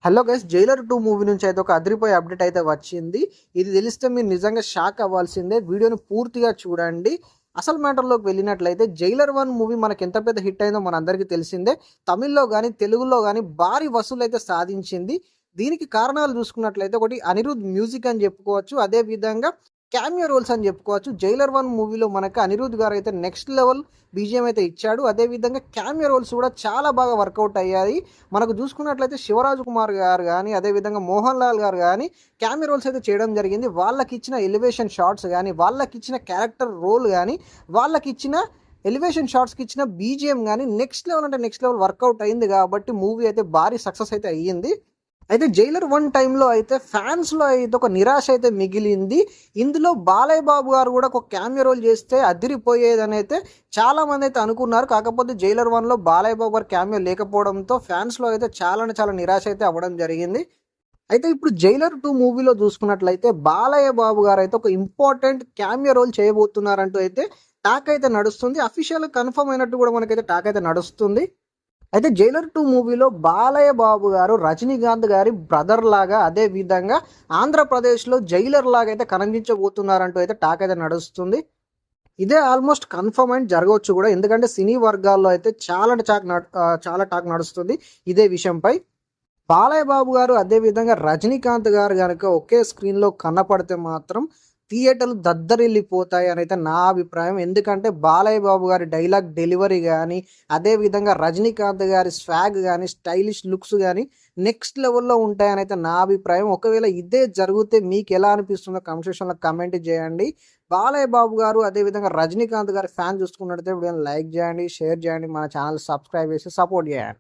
Hello guys, Jailer 2 movie నుంచి అయితే ఒక అదిరిపోయే అప్డేట్ అయితే వచ్చింది. ఇది తెలిస్తే మీరు నిజంగా షాక్ అవ్వాల్సిందే. వీడియోని పూర్తిగా చూడండి. అసలు మ్యాటర్‌లోకి వెళ్ళినట్లయితే జైలర్ 1 మూవీ మనకి ఎంత పెద్ద హిట్ అయిందో మనందరికీ తెలిసిందే. తమిళ్‌లో గాని, తెలుగులో గాని భారీ వసూలైతే సాధించింది. దీనికి కారణాలు చూసుకున్నట్లయితే ఒకటి అనిరుద్ మ్యూజిక్ అని చెప్పుకోవచ్చు. అదే విధంగా క్యామియో రోల్స్ అని చెప్పుకోవచ్చు. జైలర్ 1 మూవీలో మనకు అనిరుద్ గారు అయితే నెక్స్ట్ లెవెల్ బీజీఎం అయితే ఇచ్చాడు. అదే విధంగా క్యామియో రోల్స్ కూడా చాలా బాగా వర్కౌట్ అయ్యాయి. మనకు చూసుకున్నట్లయితే శివరాజ్ కుమార్ గారు గానీ, అదేవిధంగా మోహన్ లాల్ గారు గానీ క్యామియో రోల్స్ అయితే చేయడం జరిగింది. వాళ్ళకిచ్చిన ఎలివేషన్ షాట్స్ గానీ, వాళ్ళకిచ్చిన క్యారెక్టర్ రోల్ గానీ, వాళ్ళకిచ్చిన ఎలివేషన్ షాట్స్‌కి ఇచ్చిన బీజీఎం గానీ నెక్స్ట్ లెవెల్ అంటే నెక్స్ట్ లెవెల్ వర్కౌట్ అయింది కాబట్టి మూవీ అయితే భారీ సక్సెస్ అయితే అయ్యింది. అయితే 'జైలర్ 1' టైంలో అయితే ఫ్యాన్స్‌లో అయితే ఒక నిరాశ అయితే మిగిలింది. ఇందులో బాలయ్య బాబు గారు కూడా ఒక క్యామియో రోల్ చేస్తే అదిరిపోయేదని అయితే చాలామంది అయితే అనుకున్నారు. కాకపోతే 'జైలర్ 1'లో బాలయ్య బాబు గారి క్యామియో లేకపోవడంతో ఫ్యాన్స్‌లో అయితే చాలా అంటే చాలా నిరాశ అయితే అవ్వడం జరిగింది. అయితే ఇప్పుడు 'జైలర్ 2' మూవీలో చూసుకున్నట్లయితే బాలయ్య బాబు గారు అయితే ఒక ఇంపార్టెంట్ క్యామియో రోల్ చేయబోతున్నారంటూ అయితే టాక్ అయితే నడుస్తుంది. అఫీషియల్‌గా కన్ఫర్మ్ అయినట్టు కూడా మనకైతే టాక్ అయితే నడుస్తుంది. అయితే 'జైలర్ 2' మూవీలో బాలయ్య బాబు గారు రజనీకాంత్ గారి బ్రదర్ లాగా, అదే విధంగా ఆంధ్రప్రదేశ్‌లో జైలర్ లాగా అయితే కనిపించబోతున్నారంటూ అయితే టాక్ అయితే నడుస్తుంది. ఇదే ఆల్మోస్ట్ కన్ఫర్మ్ అయిన జరగవచ్చు కూడా. ఎందుకంటే సినీ వర్గాల్లో అయితే చాలా టాక్ నడుస్తుంది ఇదే విషయంపై. బాలయ్య బాబు గారు అదే విధంగా రజనీకాంత్ గారు గనక ఒకే స్క్రీన్‌లో కనపడితే మాత్రం థియేటర్లు దద్దరిల్లిపోతాయి అనైతే నా అభిప్రాయం. ఎందుకంటే బాలయ్య బాబు గారి డైలాగ్ డెలివరీ గానీ, అదే విధంగా రజనీకాంత్ గారి స్వాగ్ గానీ, స్టైలిష్ లుక్స్ గానీ నెక్స్ట్ లెవెల్‌లో ఉంటాయనైతే నా అభిప్రాయం. ఒకవేళ ఇదే జరిగితే మీకెలా అనిపిస్తుందో కామెంట్ సెక్షన్‌లో కామెంట్ చేయండి. బాలయ్య బాబు గారు అదే విధంగా రజనీకాంత్ గారి ఫ్యాన్ చూసుకున్నట్టయితే వీడియోని లైక్ చేయండి, షేర్ చేయండి, మన ఛానల్ సబ్స్క్రైబ్ చేసి సపోర్ట్ చేయండి.